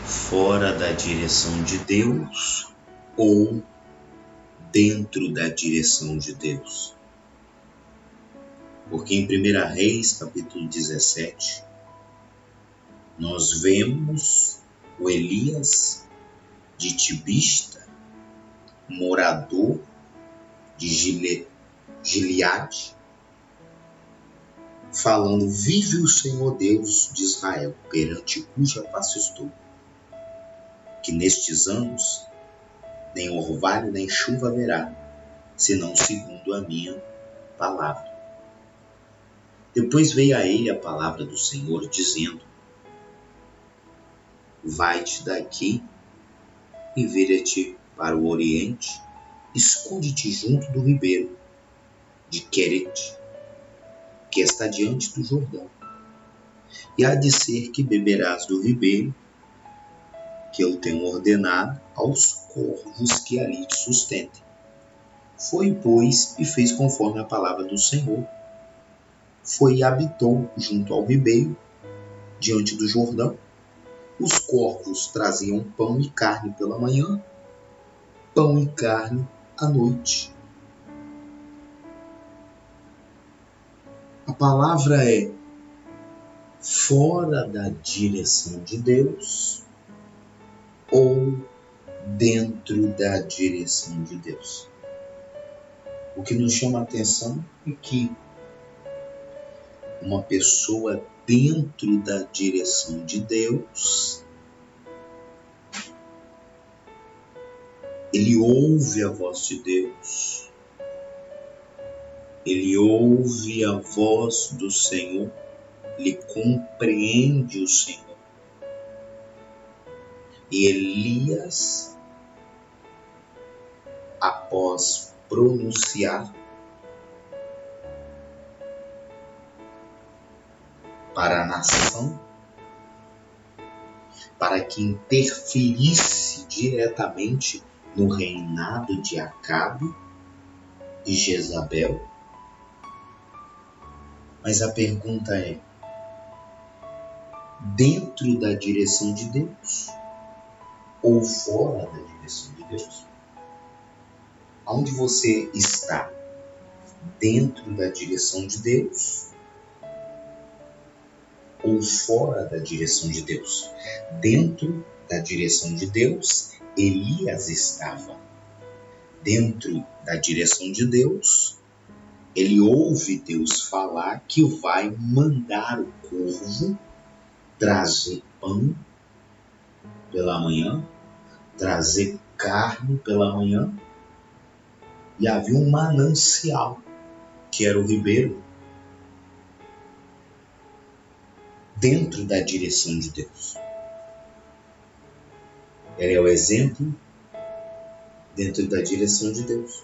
fora da direção de Deus ou dentro da direção de Deus. Porque em 1 Reis, capítulo 17, nós vemos o Elias de Tibista, morador de Gileade, falando: vive o Senhor Deus de Israel, perante cuja face estou, que nestes anos nem orvalho nem chuva haverá, senão segundo a minha palavra. Depois veio a ele a palavra do Senhor, dizendo: vai-te daqui e vira-te para o oriente, esconde-te junto do ribeiro de Querite, que está diante do Jordão. E há de ser que beberás do ribeiro, que eu tenho ordenado aos corvos que ali te sustentem. Foi, pois, e fez conforme a palavra do Senhor. Foi e habitou junto ao ribeiro, diante do Jordão. Os corvos traziam pão e carne pela manhã, pão e carne à noite. A palavra é fora da direção de Deus ou dentro da direção de Deus. O que nos chama a atenção é que uma pessoa dentro da direção de Deus, ele ouve a voz de Deus, ele ouve a voz do Senhor, ele compreende o Senhor. E Elias, após pronunciar para a nação, para que interferisse diretamente no reinado de Acabe e Jezabel. Mas a pergunta é: dentro da direção de Deus ou fora da direção de Deus? Onde você está? Dentro da direção de Deus ou fora da direção de Deus? Dentro da direção de Deus, Elias estava. Dentro da direção de Deus, ele ouve Deus falar que vai mandar o corvo trazer pão pela manhã, trazer carne pela manhã, e havia um manancial, que era o ribeiro, dentro da direção de Deus. Ele é o exemplo dentro da direção de Deus.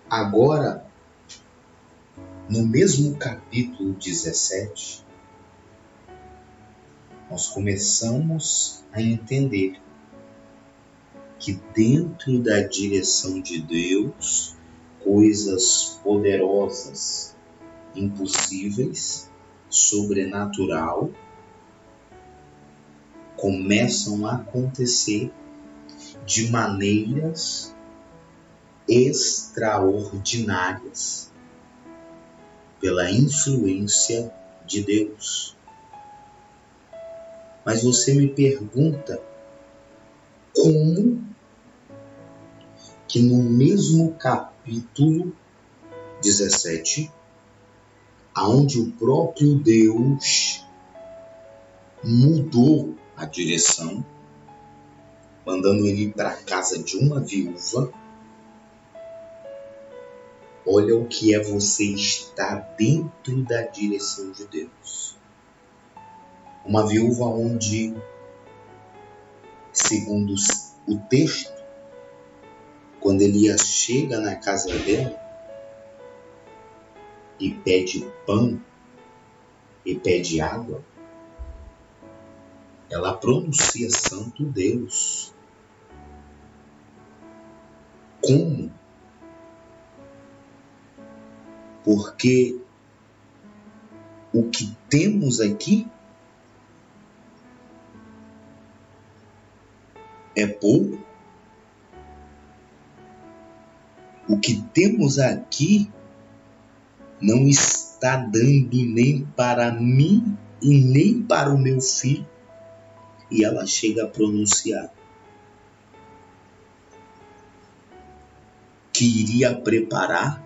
Agora, no mesmo capítulo 17, nós começamos a entender que dentro da direção de Deus, coisas poderosas, impossíveis, sobrenatural, começam a acontecer de maneiras extraordinárias pela influência de Deus. Mas você me pergunta como que no mesmo capítulo 17, aonde o próprio Deus mudou a direção, mandando ele ir para a casa de uma viúva. Olha o que é você estar dentro da direção de Deus. Uma viúva onde, segundo o texto, quando Elias chega na casa dela e pede pão e pede água, ela pronuncia Santo Deus. Como? Porque o que temos aqui é pouco? O que temos aqui não está dando nem para mim e nem para o meu filho. E ela chega a pronunciar que iria preparar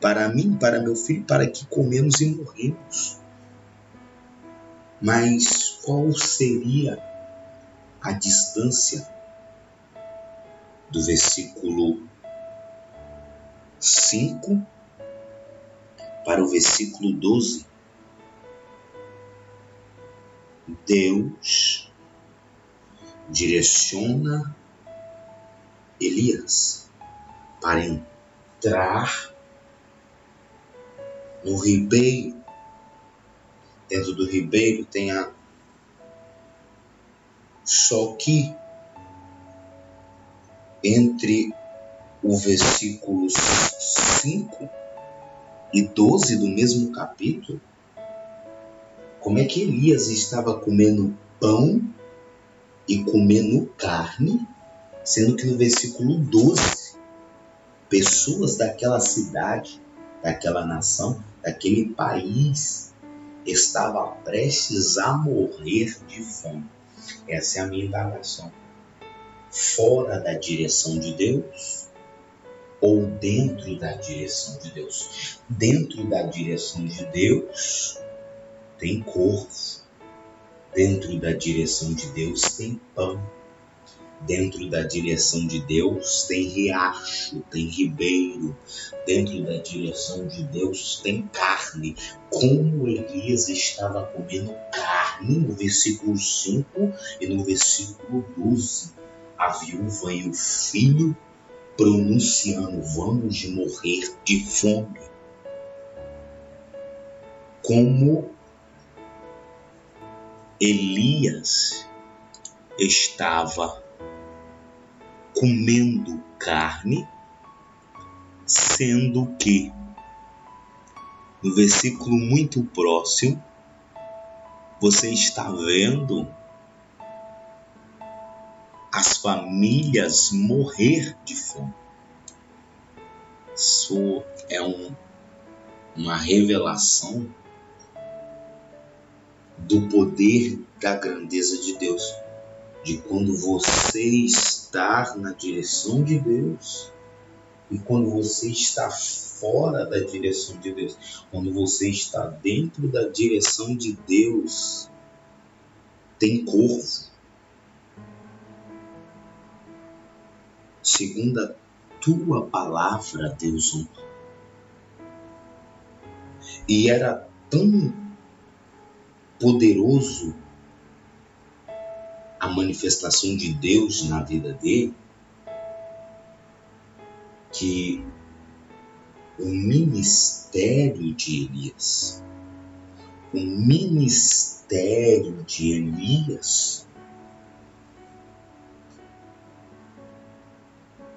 para mim, para meu filho, para que comemos e morremos. Mas qual seria a distância do versículo 5 para o versículo 12? Deus direciona Elias para entrar no ribeiro. Dentro do ribeiro tem água. Só que entre o versículo 5 e 12 do mesmo capítulo, como é que Elias estava comendo pão e comendo carne, sendo que no versículo 12, pessoas daquela cidade, daquela nação, daquele país, estavam prestes a morrer de fome. Essa é a minha indagação. Fora da direção de Deus ou dentro da direção de Deus? Dentro da direção de Deus tem corvo. Dentro da direção de Deus tem pão. Dentro da direção de Deus tem riacho, tem ribeiro. Dentro da direção de Deus tem carne. Como Elias estava comendo carne no versículo 5 e no versículo 12. A viúva e o filho pronunciando: vamos morrer de fome. Como Elias estava comendo carne, sendo que no versículo muito próximo você está vendo as famílias morrer de fome. Isso é uma revelação do poder, da grandeza de Deus, de quando você está na direção de Deus e quando você está fora da direção de Deus. Quando você está dentro da direção de Deus, tem corvo. Segundo a tua palavra, Deus honra. E era tão poderoso a manifestação de Deus na vida dele, que o ministério de Elias,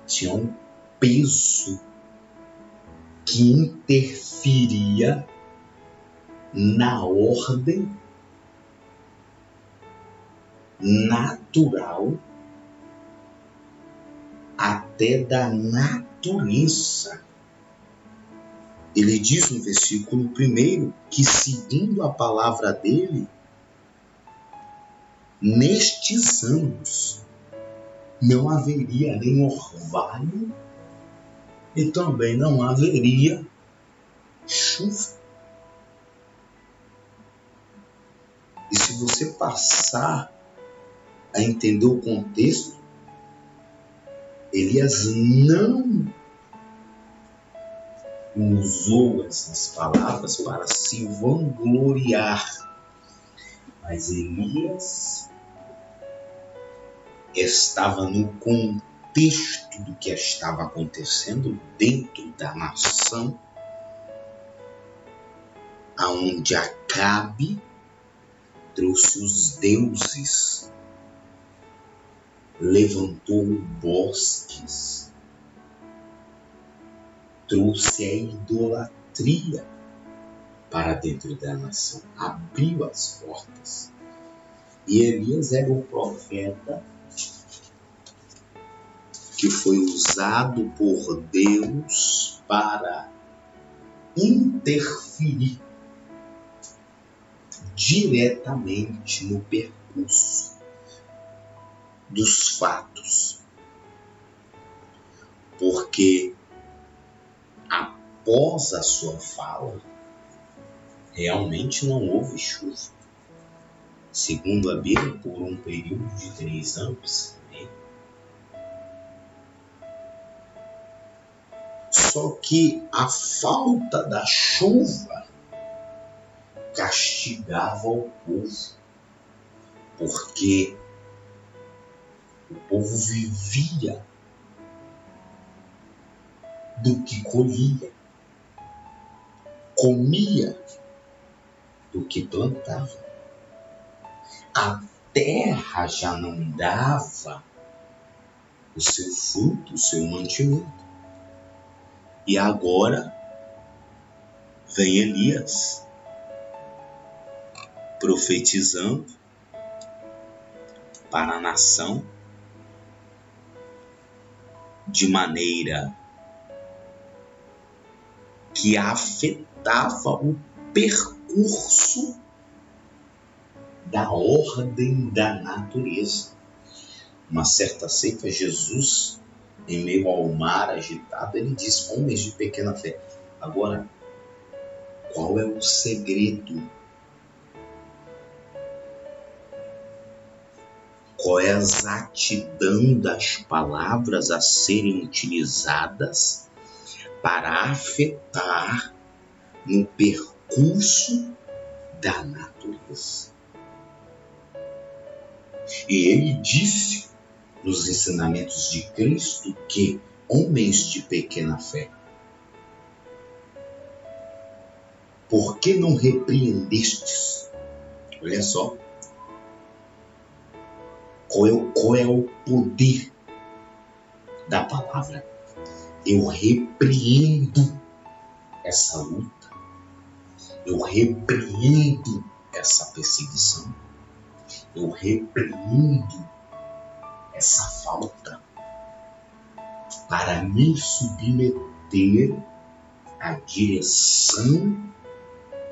tinha um peso que interferia na ordem natural até da natureza. Ele diz no versículo 1 que, segundo a palavra dele, nestes anos não haveria nem orvalho e também não haveria chuva. E se você passar a entender o contexto, Elias não usou essas palavras para se vangloriar, mas Elias estava no contexto do que estava acontecendo dentro da nação, aonde Acabe trouxe os deuses, levantou bosques, trouxe a idolatria para dentro da nação, abriu as portas. E Elias era o profeta que foi usado por Deus para interferir diretamente no percurso dos fatos, porque após a sua fala, realmente não houve chuva. Segundo a Bíblia, por um período de 3 anos. Só que a falta da chuva castigava o povo, porque o povo vivia do que colhia, comia do que plantava. A terra já não dava o seu fruto, o seu mantimento. E agora vem Elias profetizando para a nação de maneira que afetava o percurso da ordem da natureza. Uma certa feita, Jesus, em meio ao mar agitado, ele diz: homens de pequena fé. Agora, qual é o segredo? Qual é a exatidão das palavras a serem utilizadas para afetar no percurso da natureza? E ele disse nos ensinamentos de Cristo que homens de pequena fé, por que não repreendestes? Olha só, qual é o poder da palavra? Eu repreendo essa luta, eu repreendo essa perseguição, eu repreendo essa falta para me submeter à direção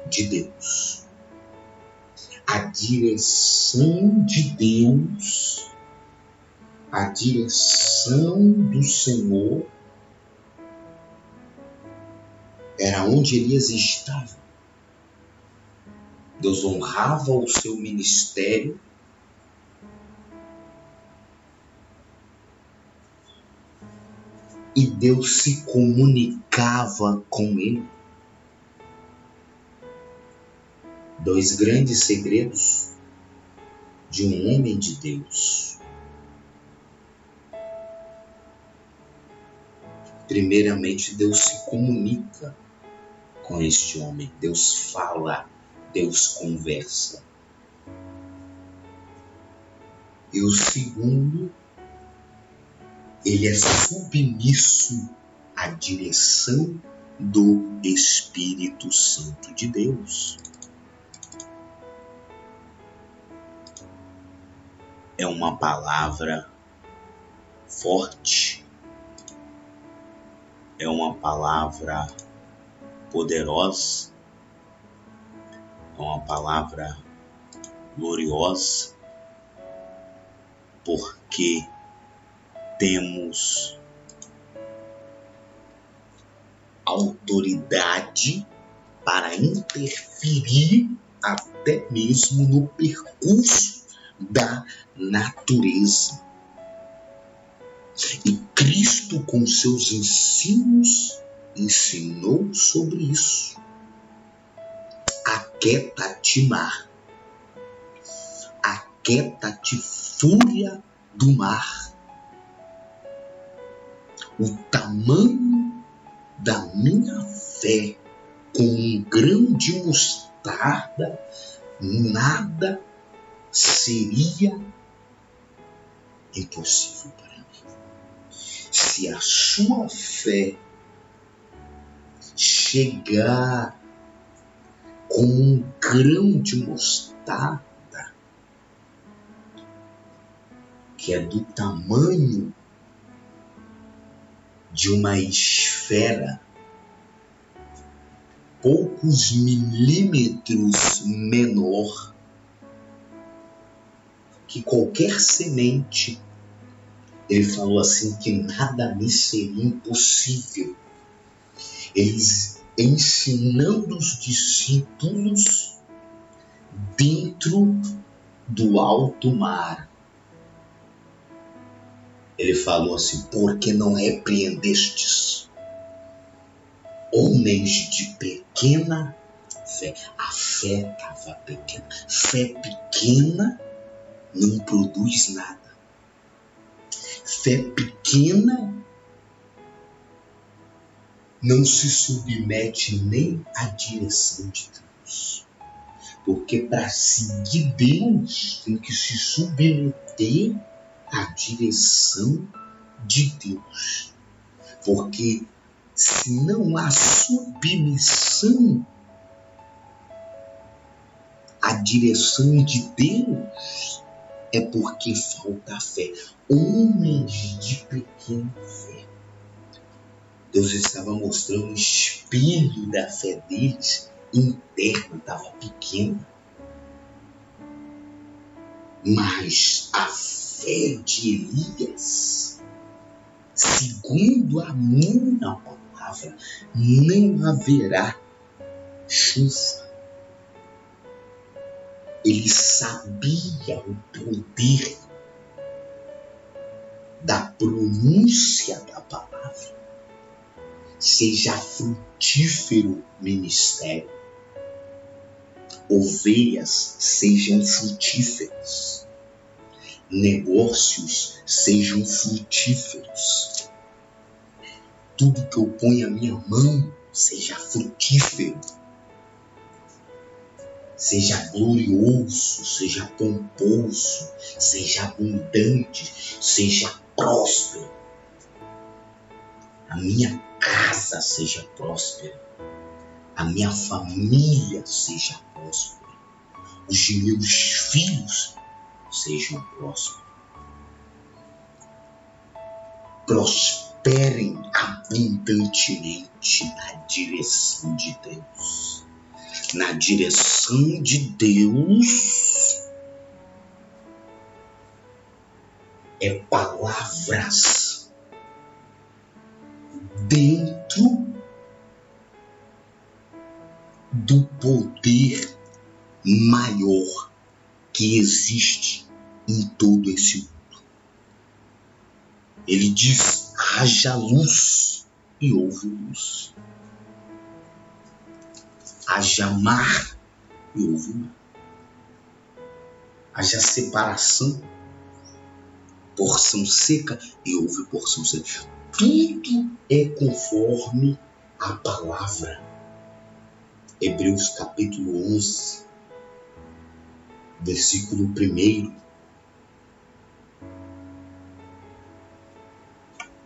de Deus. A direção de Deus, a direção do Senhor, era onde Elias estava. Deus honrava o seu ministério e Deus se comunicava com ele. 2 grandes segredos de um homem de Deus. Primeiramente, Deus se comunica com este homem. Deus fala, Deus conversa. E o segundo, ele é submisso à direção do Espírito Santo de Deus. É uma palavra forte, é uma palavra poderosa, é uma palavra gloriosa, porque temos autoridade para interferir até mesmo no percurso da natureza. E Cristo, com seus ensinos, ensinou sobre isso. Aquieta-te, mar. Aquieta-te, fúria do mar. O tamanho da minha fé com um grão de mostarda, nada seria impossível para mim. Se a sua fé chegar como um grão de mostarda, que é do tamanho de uma esfera, poucos milímetros menor que qualquer semente. Ele falou assim que nada me seria impossível. Eles ensinando os discípulos dentro do alto mar. Ele falou assim: por que não repreendestes homens de pequena fé? A fé estava pequena. Fé pequena não produz nada. Fé pequena não se submete nem à direção de Deus. Porque para seguir Deus tem que se submeter à direção de Deus. Porque se não há submissão à direção de Deus, é porque falta fé. Homens de pequena fé. Deus estava mostrando o espelho da fé deles interna, estava pequena. Mas a fé de Elias, segundo a minha palavra, não haverá chuva. Ele sabia o poder da pronúncia da palavra. Seja frutífero ministério. Ovelhas sejam frutíferas. Negócios sejam frutíferos. Tudo que eu ponho a minha mão seja frutífero. Seja glorioso, seja pomposo, seja abundante, seja próspero. A minha casa seja próspera. A minha família seja próspera. Os meus filhos sejam prósperos. Prosperem abundantemente na direção de Deus. Na direção de Deus é palavras dentro do poder maior que existe em todo esse mundo. Ele diz: haja luz, e houve luz. Haja mar, e houve mar. Haja separação, porção seca, e houve porção seca. Tudo é conforme a palavra. Hebreus capítulo 11, versículo 1.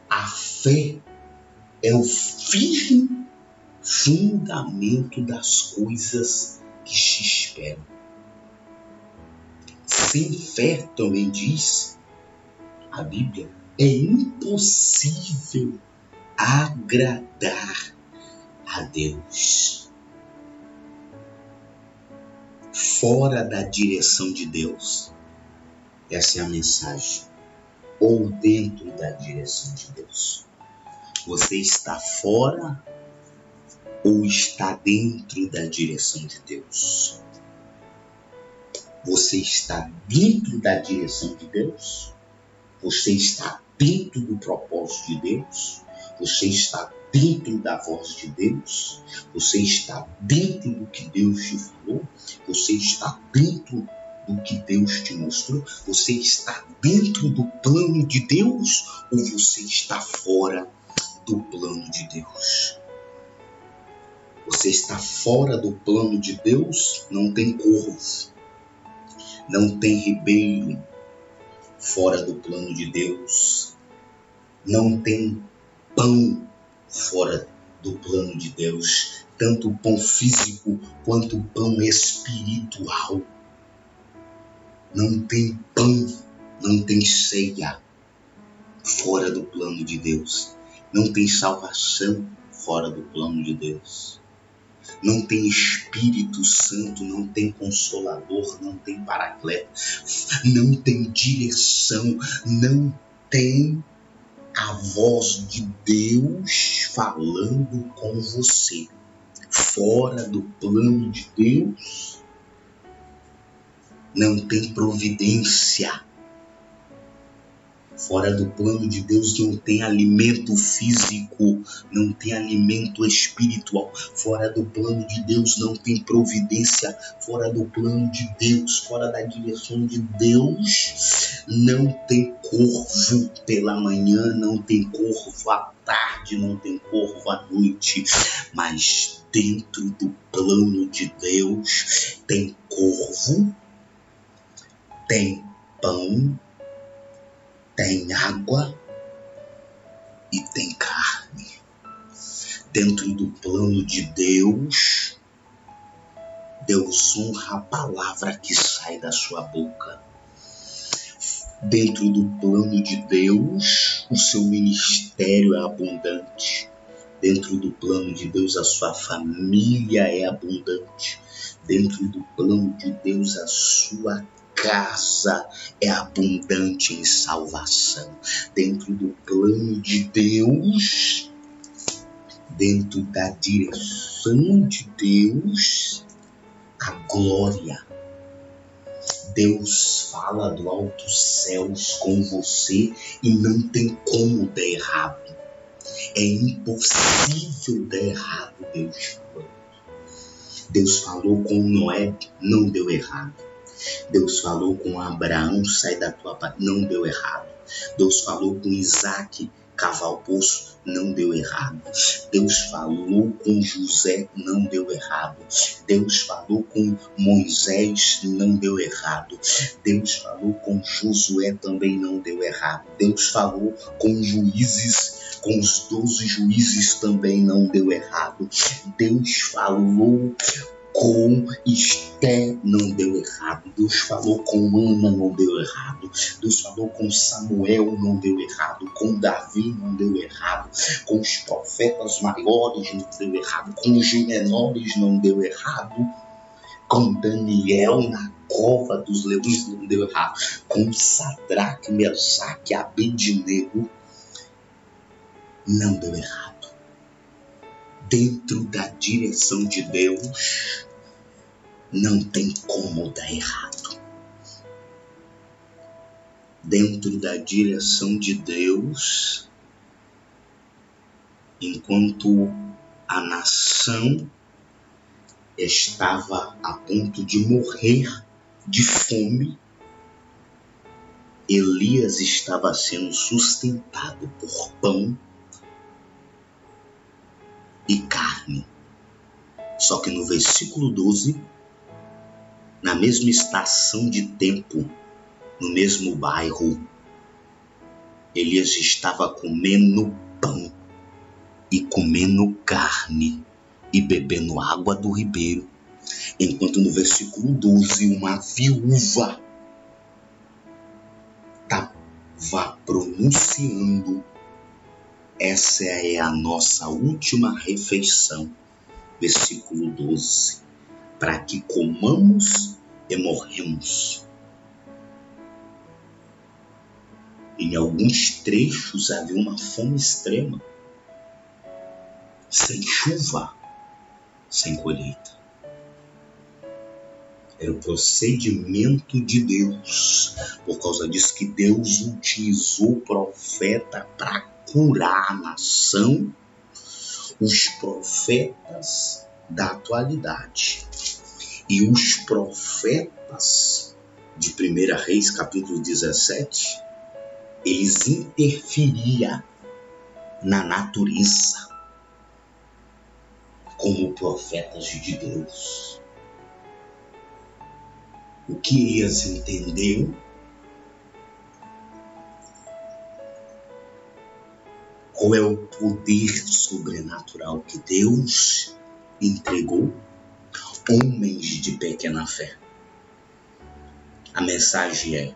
A fé é o firme fundamento das coisas que se esperam. Sem fé, também diz a Bíblia, é impossível agradar a Deus. Fora da direção de Deus, essa é a mensagem. Ou dentro da direção de Deus. Você está fora ou está dentro da direção de Deus? Você está dentro da direção de Deus? Você está dentro do propósito de Deus? Você está dentro da voz de Deus? Você está dentro do que Deus te falou? Você está dentro do que Deus te mostrou? Você está dentro do plano de Deus ou você está fora do plano de Deus? Você está fora do plano de Deus, não tem corvo, não tem ribeiro. Fora do plano de Deus, não tem pão. Fora do plano de Deus, tanto o pão físico quanto o pão espiritual. Não tem pão, Não tem ceia fora do plano de Deus. Não tem salvação fora do plano de Deus. Não tem Espírito Santo, não tem Consolador, não tem Paracleto, não tem direção, não tem a voz de Deus falando com você. Fora do plano de Deus, não tem providência. Fora do plano de Deus não tem alimento físico, não tem alimento espiritual. Fora do plano de Deus não tem providência. Fora do plano de Deus, fora da direção de Deus, não tem corvo pela manhã, não tem corvo à tarde, não tem corvo à noite. Mas dentro do plano de Deus tem corvo, tem pão, tem água e tem carne. Dentro do plano de Deus, Deus honra a palavra que sai da sua boca. Dentro do plano de Deus, o seu ministério é abundante. Dentro do plano de Deus, a sua família é abundante. Dentro do plano de Deus, a sua casa é abundante em salvação. Dentro do plano de Deus, dentro da direção de Deus, a glória. Deus fala do alto céus com você e não tem como dar errado. É impossível dar errado, Deus falou. Deus falou com Noé, não deu errado. Deus falou com Abraão, sai da tua pátria, não deu errado. Deus falou com Isaac, cavar o poço, não deu errado. Deus falou com José, não deu errado. Deus falou com Moisés, não deu errado. Deus falou com Josué, também não deu errado. Deus falou com juízes, com os 12 juízes, também não deu errado. Deus falou com Esté, não deu errado. Deus falou com Ana, não deu errado. Deus falou com Samuel, não deu errado. Com Davi, não deu errado. Com os profetas maiores, não deu errado. Com os menores, não deu errado. Com Daniel na cova dos leões, não deu errado. Com Sadraque, Mesaque, Abednego, não deu errado. Dentro da direção de Deus, não tem como dar errado. Dentro da direção de Deus, enquanto a nação estava a ponto de morrer de fome, Elias estava sendo sustentado por pão e carne. Só que no versículo 12, na mesma estação de tempo, no mesmo bairro, Elias estava comendo pão e comendo carne e bebendo água do ribeiro, enquanto no versículo 12 uma viúva estava pronunciando: essa é a nossa última refeição. Versículo 12. Para que comamos e morremos. Em alguns trechos havia uma fome extrema. Sem chuva, sem colheita. Era o procedimento de Deus. Por causa disso que Deus utilizou o profeta para curar a nação, os profetas da atualidade. E os profetas de 1 Reis, capítulo 17, eles interferiam na natureza como profetas de Deus. O que Elias entendeu qual é o poder sobrenatural que Deus entregou? Homens de pequena fé. A mensagem é: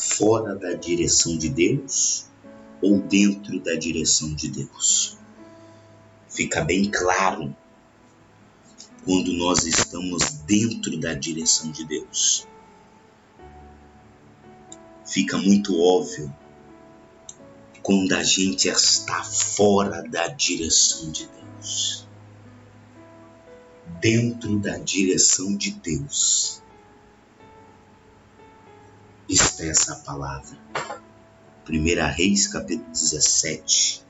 fora da direção de Deus ou dentro da direção de Deus? Fica bem claro quando nós estamos dentro da direção de Deus. Fica muito óbvio quando a gente está fora da direção de Deus. Dentro da direção de Deus está essa palavra. 1 Reis, capítulo 17,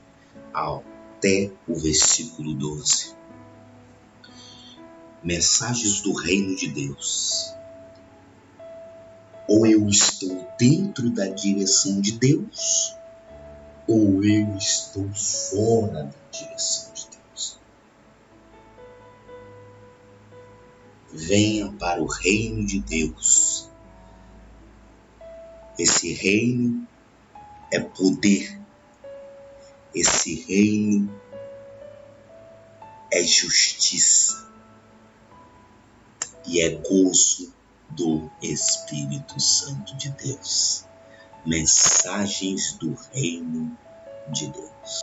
até o versículo 12. Mensagens do reino de Deus. Ou eu estou dentro da direção de Deus, ou eu estou fora da direção de Deus. Venha para o reino de Deus. Esse reino é poder. Esse reino é justiça. E é gozo do Espírito Santo de Deus. Mensagens do reino de Deus.